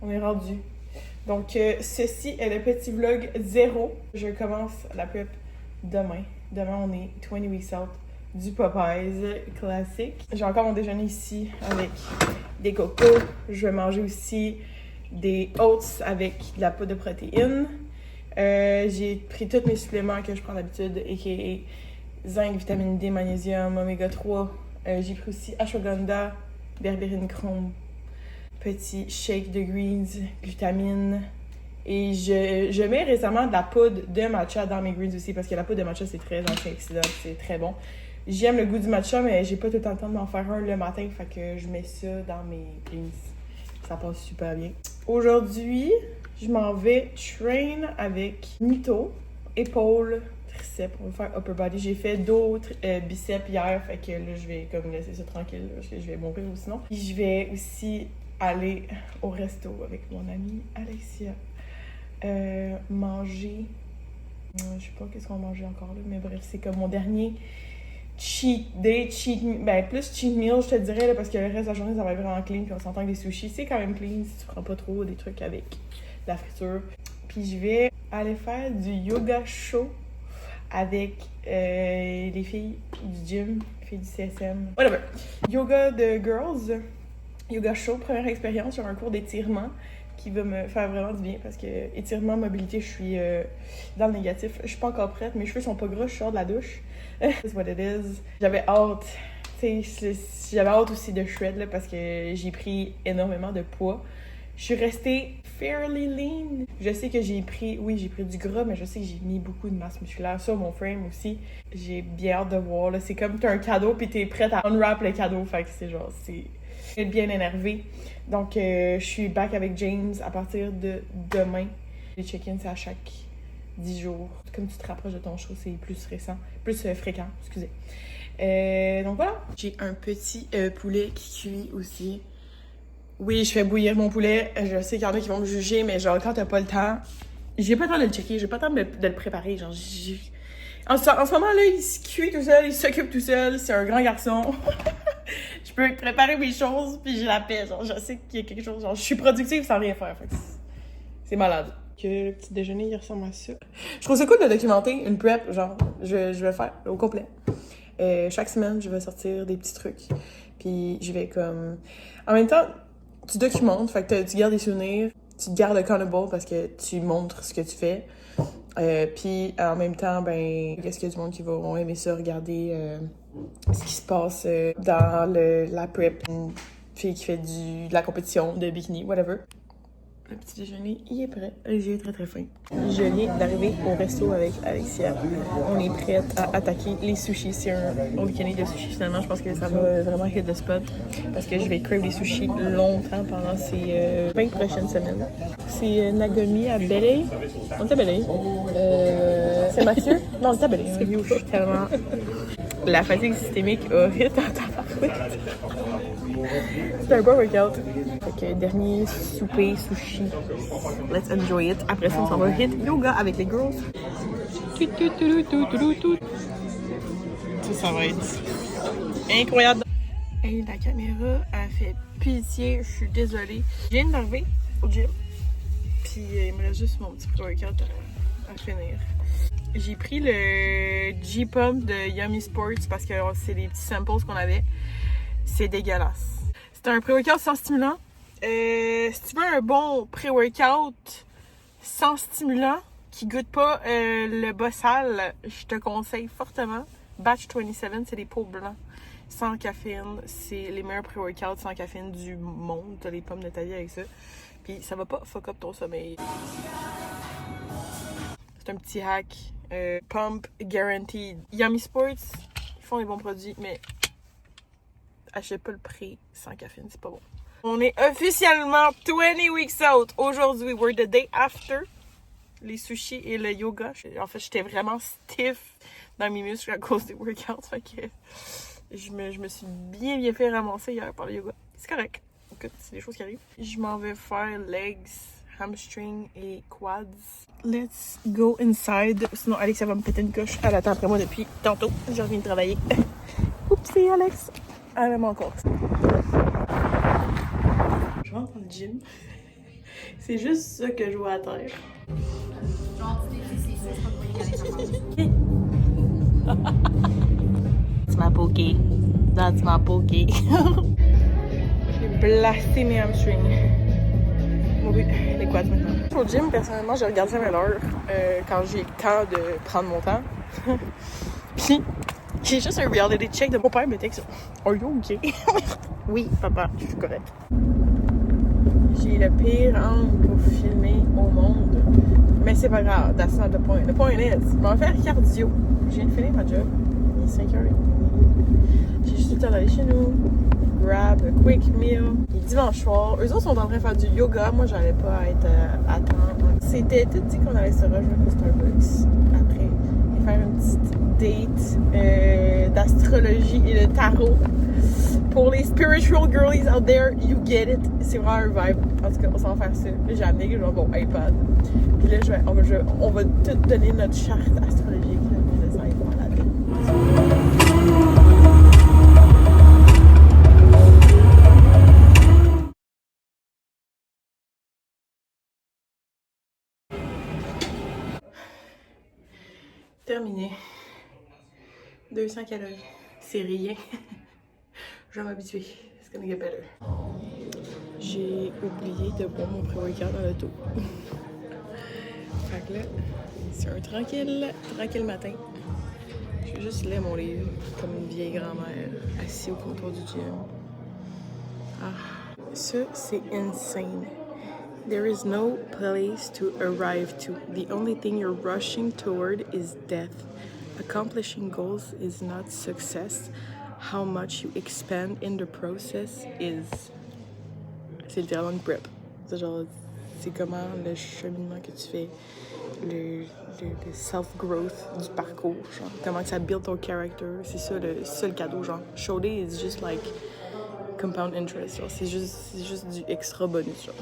On est rendu. Donc, ceci est le petit vlog 0. Je commence la prep demain. Demain, on est 20 weeks out du Popeyes classique. J'ai encore mon déjeuner ici avec des cocos. Je vais manger aussi des oats avec de la poudre de protéines. J'ai pris tous mes suppléments que je prends d'habitude, a.k.a. zinc, vitamine D, magnésium, oméga 3. J'ai pris aussi ashwagandha, berberine chrome, petit shake de greens, glutamine. Et je mets récemment de la poudre de matcha dans mes greens aussi, parce que la poudre de matcha, c'est très antioxydant, c'est très bon. J'aime le goût du matcha, mais j'ai pas tout le temps d'en faire un le matin, fait que je mets ça dans mes greens. Ça passe super bien. Aujourd'hui, je m'en vais train avec Mito, épaules, triceps. On va faire upper body. J'ai fait dos, biceps hier, fait que là, je vais comme laisser ça tranquille, parce que je vais mourir ou sinon. Puis je vais aussi aller au resto avec mon amie Alexia. Manger. Je sais pas qu'est-ce qu'on va manger encore là, mais bref, c'est comme mon dernier cheat day, plus cheat meal, je te dirais, là, parce que le reste de la journée, ça va être vraiment clean, puis on s'entend que des sushis, c'est quand même clean si tu prends pas trop des trucs avec de la friture. Puis je vais aller faire du yoga show avec les filles du gym, les filles du CSM. Whatever. Yoga de girls, yoga show, première expérience sur un cours d'étirement qui va me faire vraiment du bien parce que étirement, mobilité, je suis dans le négatif. Je suis pas encore prête, mes cheveux sont pas gros, je sors de la douche. That's what it is. J'avais hâte, j'avais hâte aussi de shred là, parce que j'ai pris énormément de poids. Je suis restée fairly lean. Je sais que j'ai pris du gras, mais je sais que j'ai mis beaucoup de masse musculaire sur mon frame aussi. J'ai bien hâte de voir, là. C'est comme t'as un cadeau puis t'es prête à unwrap le cadeau, fait que c'est genre, c'est bien énervé. Donc, je suis back avec James à partir de demain. Les check-ins, c'est à chaque 10 jours. Comme tu te rapproches de ton show, c'est plus fréquent, excusez. Donc voilà. J'ai un petit poulet qui cuit aussi. Oui, je fais bouillir mon poulet. Je sais qu'il y en a qui vont me juger, mais genre, quand t'as pas le temps, j'ai pas le temps de le checker, j'ai pas le temps de le préparer. Genre, en ce moment-là, il se cuit tout seul, il s'occupe tout seul, c'est un grand garçon. Je peux préparer mes choses, puis j'ai la paix. Genre, je sais qu'il y a quelque chose. Genre, je suis productive sans rien faire. Fait que c'est malade. Que le petit déjeuner, il ressemble à ça. Je trouve ça cool de documenter une prep. Genre, je vais faire au complet. Chaque semaine, je vais sortir des petits trucs. Puis je vais comme... En même temps, tu documentes, fait que tu gardes des souvenirs. Tu te gardes accountable parce que tu montres ce que tu fais. Puis en même temps, ben, qu'est-ce qu'il y a du monde qui vont aimer ça, regarder ce qui se passe dans la prep. Une fille qui fait de la compétition de bikini, whatever. Le petit déjeuner, il est prêt. J'ai très très faim. Je viens d'arriver au resto avec Alexia. On est prête à attaquer les sushis. C'est un all-you-can-eat de sushis finalement. Je pense que ça va vraiment hit the spot. Parce que je vais crave les sushis longtemps pendant ces 20 prochaines semaines. C'est Nagomi à Bel-Air. On est à Bel-Air. C'est Mathieu? Non, on est à Bel-Air. Je suis tellement... La fatigue systémique a hit en tabarouette. C'est un bon workout. Fait que dernier souper sushi. Let's enjoy it. Après ça, on s'en va hit yoga avec les girls. Ça va être incroyable. Et la caméra a fait pitié. Je suis désolée. Je viens d'arriver au gym. Puis il me reste juste mon petit workout à finir. J'ai pris le G-Pump de Yummy Sports parce que c'est des petits samples qu'on avait. C'est dégueulasse. C'est un pré-workout sans stimulant. Si tu veux un bon pré-workout sans stimulant qui goûte pas le bas sale, je te conseille fortement. Batch 27, c'est des pots blancs sans caféine. C'est les meilleurs pré-workouts sans caféine du monde. T'as les pommes de ta vie avec ça. Puis ça va pas fuck up ton sommeil. C'est un petit hack. Pump Guaranteed. Yummy Sports, ils font des bons produits, mais achetez pas le prix sans caféine, c'est pas bon. On est officiellement 20 weeks out. Aujourd'hui, we're the day after les sushis et le yoga. En fait, j'étais vraiment stiff dans mes muscles à cause des workouts. Fait que je me suis bien fait ramasser hier par le yoga. C'est correct. Écoute, c'est des choses qui arrivent. Je m'en vais faire legs, hamstring et quads. Let's go inside. Sinon, Alex, elle va me péter une coche. Elle attend après moi depuis tantôt. Je reviens de travailler. Oupsie, Alex. Elle aime encore. Je rentre dans le gym. C'est juste ça que je vois à terre. Genre, tu t'es dit, c'est pas pour y aller, That's my pokey. That's my pokey. J'ai blasté mes hamstrings. Oui, les quads maintenant. Au gym, personnellement, je regarde jamais l'heure quand j'ai le temps de prendre mon temps. Puis, j'ai juste un reality check de mon père me texte. Are you okay? Oui, papa, je suis correcte. J'ai le pire angle pour filmer au monde. Mais c'est pas grave, that's not the point. The point is, je vais faire cardio. Je viens de finir ma job. Il est 5h30. J'ai juste le temps d'aller chez nous, grab a quick meal. Il est dimanche soir. Eux autres sont en train de faire du yoga. Moi, j'allais pas être à temps. C'était tout dit qu'on allait se rejoindre au Starbucks après et faire une petite date d'astrologie et de tarot. Pour les spiritual girlies out there, you get it. C'est vraiment un vibe. En tout cas, on s'en va faire ça. Là, j'ai amené genre mon iPad. Puis là, on va tout donner notre charte astrologique. Là, ça va être malade. Terminé. 200 calories. C'est rien. Je vais m'habituer. It's gonna get better. J'ai oublié de boire mon pré-workout dans l'auto. Fait que là, c'est un tranquille matin. Je vais juste lire mon livre comme une vieille grand-mère assise au comptoir du gym. Ah, ça, c'est insane. There is no place to arrive to. The only thing you're rushing toward is death. Accomplishing goals is not success. How much you expand in the process is. C'est littéralement une prep. C'est genre, c'est comment le cheminement que tu fais, le self-growth du parcours, genre, comment ça build ton character. C'est ça le cadeau, genre. Show day is just like compound interest, genre. C'est juste du extra bonus, genre.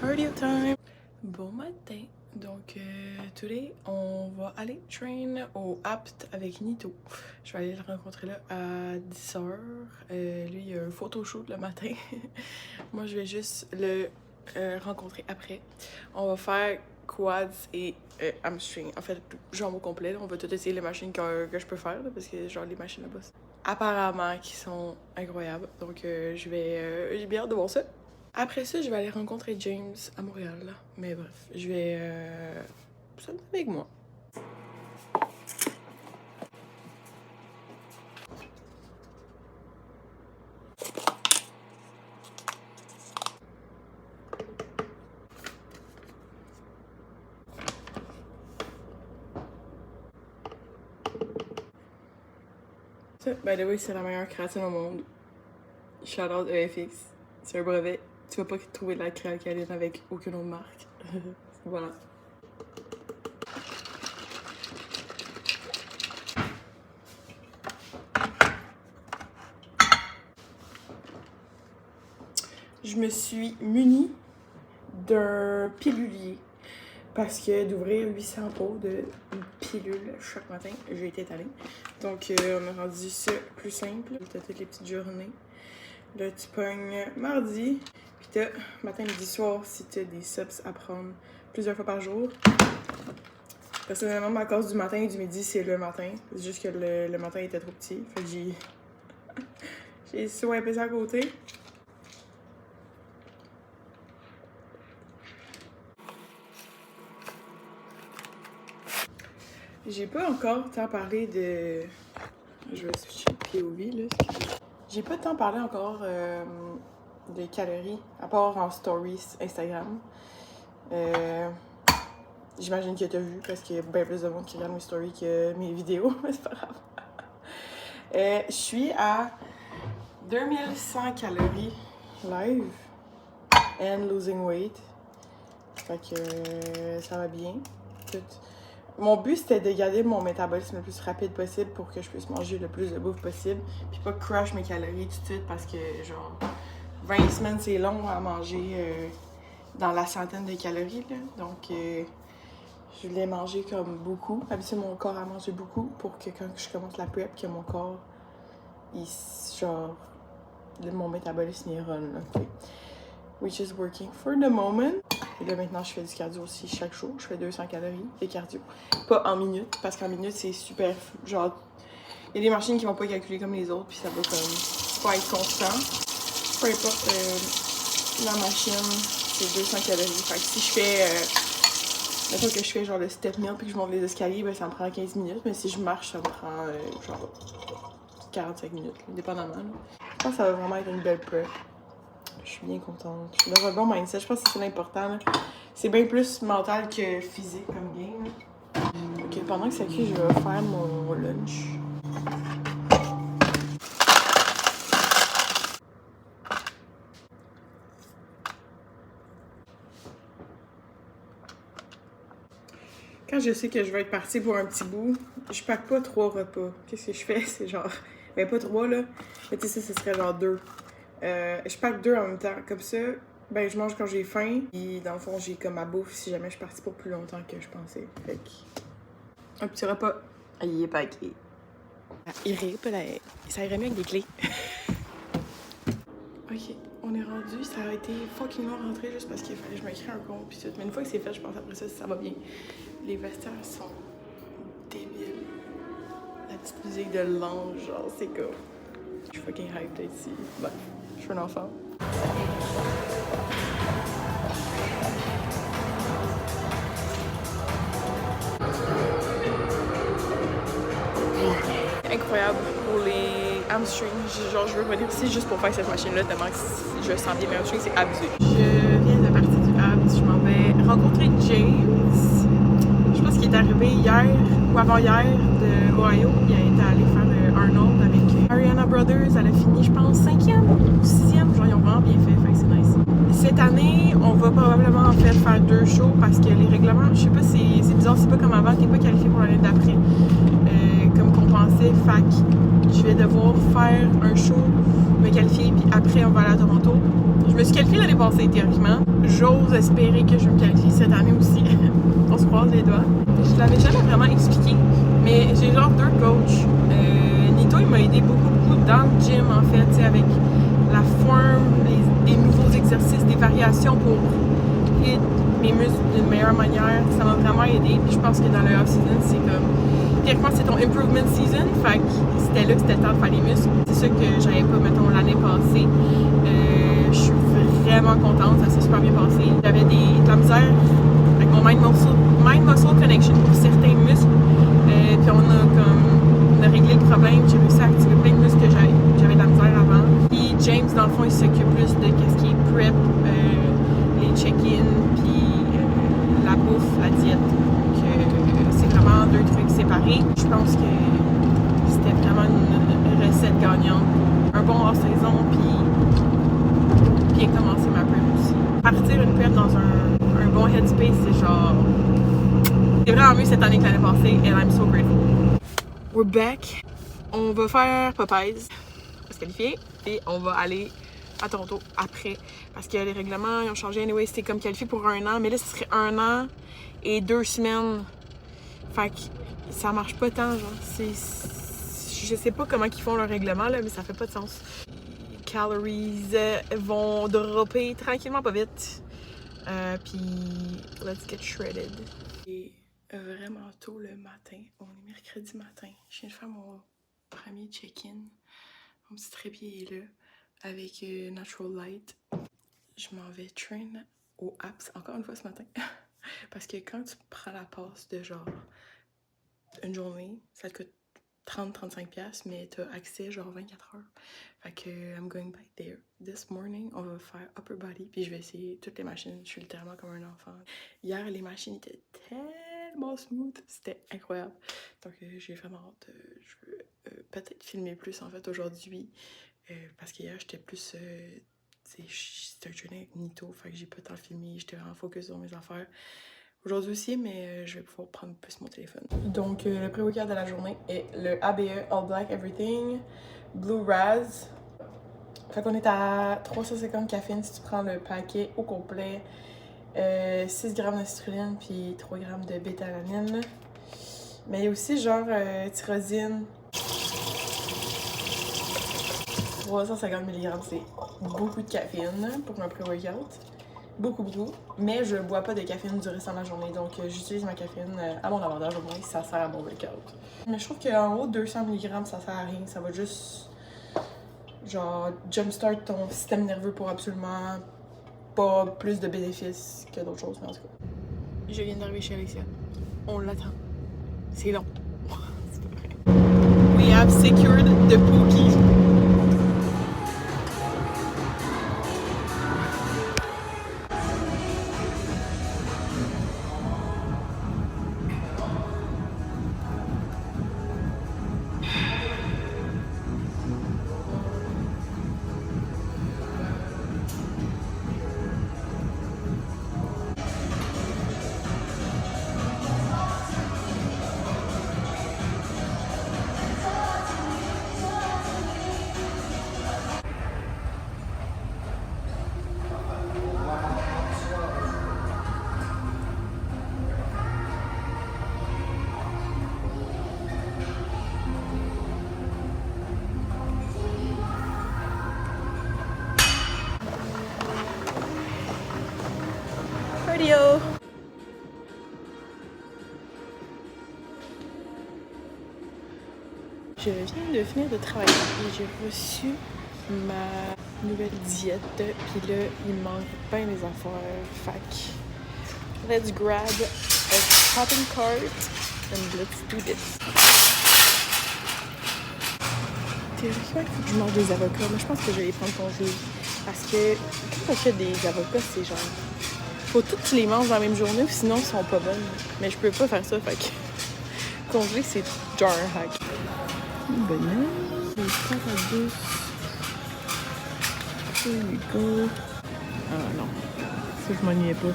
Cardio time! Bon matin! Donc, today, on va aller train au Apt avec Nito. Je vais aller le rencontrer là à 10h. Lui, il a un photoshoot le matin. Moi, je vais juste le rencontrer après. On va faire quads et hamstring. En fait, jambes au complet. Là. On va tout essayer les machines que je peux faire, là, parce que genre les machines là-bas, apparemment, qui sont incroyables. Donc, j'ai bien hâte de voir ça. Après ça, je vais aller rencontrer James à Montréal. Mais bref, je vais... ça me avec moi. Ça, by the way, c'est la meilleure créatine au monde. Shout out EFX. C'est un brevet. Tu vas pas trouver de la créatinine avec aucune autre marque. Voilà. Je me suis munie d'un pilulier parce que d'ouvrir 800 pots de pilules chaque matin, j'ai été étalée. Donc, on a rendu ça plus simple. T'as toutes les petites journées. Là, tu pognes mardi, puis t'as matin, midi, soir si t'as des subs à prendre plusieurs fois par jour. Personnellement, ma cause du matin et du midi, c'est le matin. C'est juste que le matin était trop petit. Fait que j'ai swipé ça à côté. J'ai pas encore tant parlé de... Je vais switcher POV, là. J'ai pas tant parlé encore de calories, à part en stories Instagram. J'imagine que t'as vu, parce qu'il y a bien plus de monde qui regarde mes stories que mes vidéos, mais c'est pas grave. Je suis à 2100 calories live and losing weight. Fait que ça va bien. Tout. Mon but, c'était de garder mon métabolisme le plus rapide possible pour que je puisse manger le plus de bouffe possible. Puis pas crash mes calories tout de suite parce que, genre, 20 semaines, c'est long à manger dans la centaine de calories, là. Donc, je voulais manger comme beaucoup. Habituer mon corps à manger beaucoup pour que quand je commence la prep, que mon corps, genre, mon métabolisme est run, là. Okay. Which is working for the moment. Et là, maintenant, je fais du cardio aussi chaque jour. Je fais 200 calories de cardio. Pas en minutes, parce qu'en minutes, c'est super... Genre, il y a des machines qui vont pas calculer comme les autres, puis ça va comme pas être constant. Peu importe la machine, c'est 200 calories. Fait que si je fais... mettons que je fais genre le step meal puis que je monte les escaliers, ben ça me prend 15 minutes. Mais si je marche, ça me prend genre 45 minutes, là, dépendamment. Là. Je pense que ça va vraiment être une belle prep. Je suis bien contente. Je suis dans un bon mindset. Je pense que c'est l'important. C'est bien plus mental que physique comme game. Ok, pendant que ça cuit, je vais faire mon lunch. Quand je sais que je vais être partie pour un petit bout, je pack pas 3 repas. Qu'est-ce que je fais? C'est genre... Ben pas 3 là. Mais tu sais, ça, ce serait genre 2. Je pack 2 en même temps. Comme ça, ben je mange quand j'ai faim. Et dans le fond, j'ai comme ma bouffe si jamais je suis partie pour plus longtemps que je pensais. Fait que... Un petit repas. Il est paqué. Il irait pas là. Ça irait mieux avec des clés. Ok, on est rendu. Ça a été fucking long rentrer juste parce qu'il fallait que je m'écris un compte pis tout. Mais une fois que c'est fait, je pense après ça va bien. Les vestiaires sont débiles. La petite musique de l'ange, genre, c'est cool. Je suis fucking hyped ici. Bref, je suis un enfant. Incroyable pour les hamstrings. Genre, je veux venir ici juste pour faire cette machine-là, tellement que je sens bien mes hamstrings, c'est abusé. Je viens de partir du Abs, je m'en vais rencontrer James. Je pense qu'il est arrivé hier ou avant-hier de Ohio. Il est allé faire le Arnold avec Ariana Brothers. Elle a fini, je pense, 5e ou 6e. Genre, ils ont vraiment bien fait, c'est nice. Cette année, on va probablement en fait faire 2 shows parce que les règlements, je sais pas, c'est bizarre, c'est pas comme avant, t'es pas qualifié pour l'année d'après. Comme qu'on pensait, fac, je vais devoir faire un show, me qualifier, puis après on va aller à Toronto. Je me suis qualifiée l'année passée théoriquement. J'ose espérer que je vais me qualifie cette année aussi. On se croise les doigts. Je l'avais jamais vraiment expliqué, mais j'ai genre 2 coachs. Nito, il m'a aidé beaucoup dans le gym en fait, tu sais, avec la forme, des nouveaux exercices, des variations pour hit mes muscles d'une meilleure manière. Ça m'a vraiment aidé. Puis je pense que dans le off-season, c'est comme... Théoriquement, c'est ton improvement season. Fait que c'était là que c'était le temps de faire les muscles. C'est ça que j'avais pas, mettons, l'année passée. Je suis vraiment contente. Ça s'est super bien passé. J'avais de la misère avec mon mind-muscle connection pour certains muscles. Puis on a réglé le problème. J'ai réussi à activer plein de muscles que j'avais de la misère avant. Puis James, dans le fond, il s'occupe plus de ce qui est prep, les check-in, puis la bouffe, la diète. Donc, c'est vraiment 2 trucs séparés. Je pense que c'était vraiment une recette gagnante. Un bon hors-saison, puis bien commencer ma prep aussi. Partir une prep dans un bon headspace, c'est genre... C'est vraiment mieux cette année que l'année passée, and I'm so grateful. We're back. On va faire Popeyes. On va se qualifier, et on va aller à Toronto après. Parce que les règlements, ils ont changé. Anyway, c'était comme qualifié pour 1 an, mais là, ce serait 1 an et 2 semaines. Fait que ça marche pas tant, genre. Je sais pas comment ils font leur règlement, là, mais ça fait pas de sens. Les calories vont dropper tranquillement, pas vite. Puis, let's get shredded. Et vraiment tôt le matin, on est mercredi matin. Je viens de faire mon premier check-in. Mon petit trépied est là, avec Natural Light. Je m'en vais train au apps encore une fois ce matin. Parce que quand tu prends la passe de genre une journée, ça te coûte 30-35$, mais t'as accès genre 24 heures. Fait que I'm going back there. This morning, on va faire upper body, puis je vais essayer toutes les machines. Je suis littéralement comme un enfant. Hier, les machines étaient tellement smooth, c'était incroyable. Donc j'ai vraiment hâte. Je veux peut-être filmer plus en fait aujourd'hui, parce qu'hier j'étais plus... c'était un training avec Nito, fait que j'ai pas tant filmé, j'étais vraiment focus sur mes affaires. aujourd'hui aussi, mais je vais pouvoir prendre plus mon téléphone. Donc, le pré-workout de la journée est le ABE All Black Everything Blue Raz. Fait qu'on est à 350 caféine si tu prends le paquet au complet. 6 grammes de citrulline puis 3 grammes de bêta-alanine. Mais il y a aussi genre tyrosine. 350 mg, c'est beaucoup de caféine pour un pré-workout. Beaucoup. Mais je bois pas de caféine du restant de la journée. Donc j'utilise ma caféine à mon avantage au moins si ça sert à mon workout. Mais je trouve qu'en haut, 200 mg, ça sert à rien. Ça va juste genre jumpstart ton système nerveux pour absolument pas plus de bénéfices que d'autres choses, mais en tout cas. Je viens d'arriver chez Alexia. On l'attend. C'est long. C'est pas vrai. We have secured the Pookie. Cardio! Je viens de finir de travailler et j'ai reçu ma nouvelle diète. Puis là, il me manque bien des affaires. Fac. Let's grab a shopping cart and let's do this. Théoriquement, il faut que je mange des avocats. Moi, je pense que je vais les prendre congé. Parce que quand t'achètes des avocats, c'est genre... Faut toutes que tu les manges dans la même journée ou sinon ils sont pas bonnes. Mais je peux pas faire ça, fait que... Congelé, c'est genre un hack. Une banane, des patates douces. Here we go. Ah non, ça je m'ennuyais pas.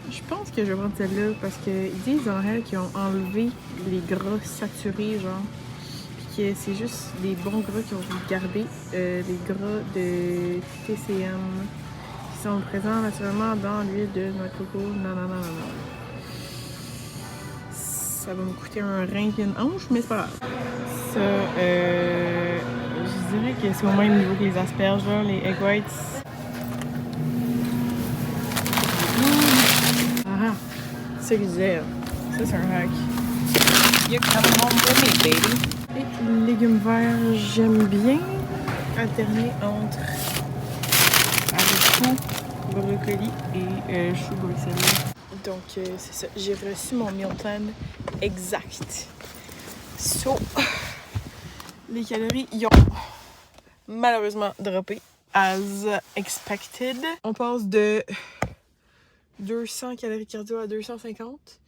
Je pense que je vais prendre celle-là parce qu'ils disent en réel qu'ils ont enlevé les gras saturés, genre. Puis que c'est juste des bons gras qu'ils ont gardé. Les gras de TCM qui sont présents naturellement dans l'huile de noix de coco. Non. Ça va me coûter un rein et une hanche, mais c'est pas grave. Ça, je dirais que c'est au même niveau que les asperges, là, les egg whites. Ah, c'est ça que je disais. Ça, c'est un hack. You're coming home with me, baby. Et les légumes verts, j'aime bien alterner entre haricots, brocoli et chou bruxelles. Donc, c'est ça. J'ai reçu mon meal plan exact. So, les calories y ont malheureusement droppé as expected. On passe de 200 calories cardio à 250.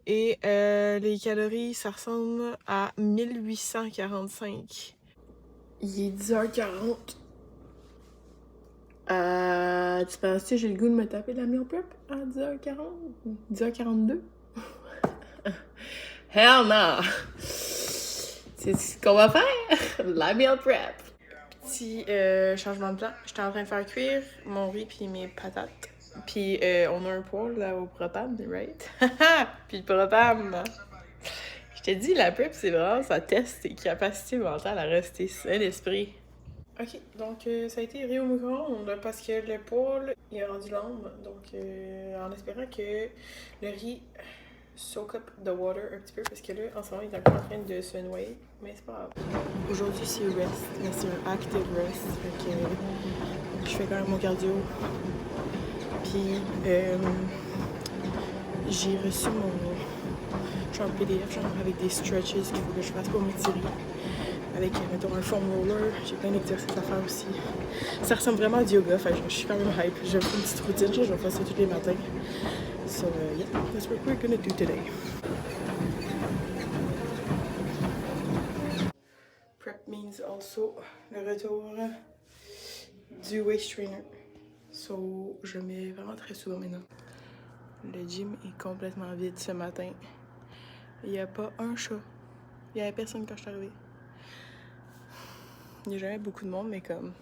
Et les calories, ça ressemble à 1845. Il est 10h40. Tu penses que j'ai le goût de me taper de la meal prep à 10h40? 10h42? Hell no! C'est ce qu'on va faire! La meal prep! Petit changement de plan. J'étais en train de faire cuire mon riz puis mes patates. Puis on a un poêle là au propane, right? Puis le propane! Je t'ai dit, la prep, c'est vraiment, ça teste tes capacités mentales à rester sain d'esprit. Ok, donc ça a été riz au micro-ondes parce que le poêle il est rendu l'ombre. Donc en espérant que le riz soak up the water un petit peu parce que là en ce moment il est encore en train de se noyer. Mais c'est pas grave. Aujourd'hui c'est rest, mais c'est un active rest. Fait que je fais quand même mon cardio. Puis j'ai reçu mon PDF genre avec des stretches qu'il faut que je fasse pour m'étirer. Avec, mettons, un foam roller. J'ai plein d'exercices à faire aussi. Ça ressemble vraiment à du yoga, fait je suis quand même hype. Je vais faire une petite routine, je vais faire ça tous les matins. So, yeah, that's what we're gonna do today. Prep means also le retour du waist trainer. So, je mets vraiment très souvent maintenant. Le gym est complètement vide ce matin. Il n'y a pas un chat. Il n'y avait personne quand je suis arrivée. Il n'y a jamais beaucoup de monde, mais comme...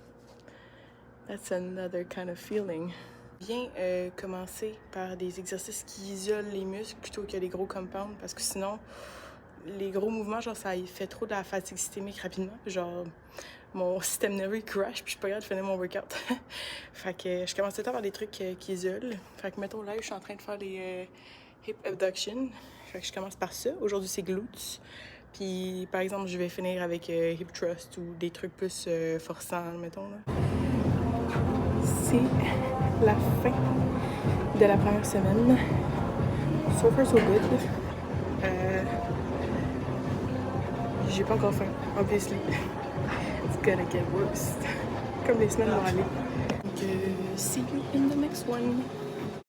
That's another kind of feeling. Bien commencer par des exercices qui isolent les muscles plutôt que les gros compounds, parce que sinon, les gros mouvements, genre, ça fait trop de la fatigue systémique rapidement. Genre, mon système nerveux crash, puis je suis pas capable de finir mon workout. Fait que je commence tout le temps par des trucs qui isolent. Fait que, mettons, là, je suis en train de faire les hip abduction. Fait que je commence par ça. Aujourd'hui, c'est glutes. Puis, par exemple, je vais finir avec hip thrust ou des trucs plus forçants, mettons, là. C'est la fin de la première semaine. So far, so good. J'ai pas encore faim, obviously. It's gonna get worse. Comme les semaines vont aller. Donc, see you in the next one.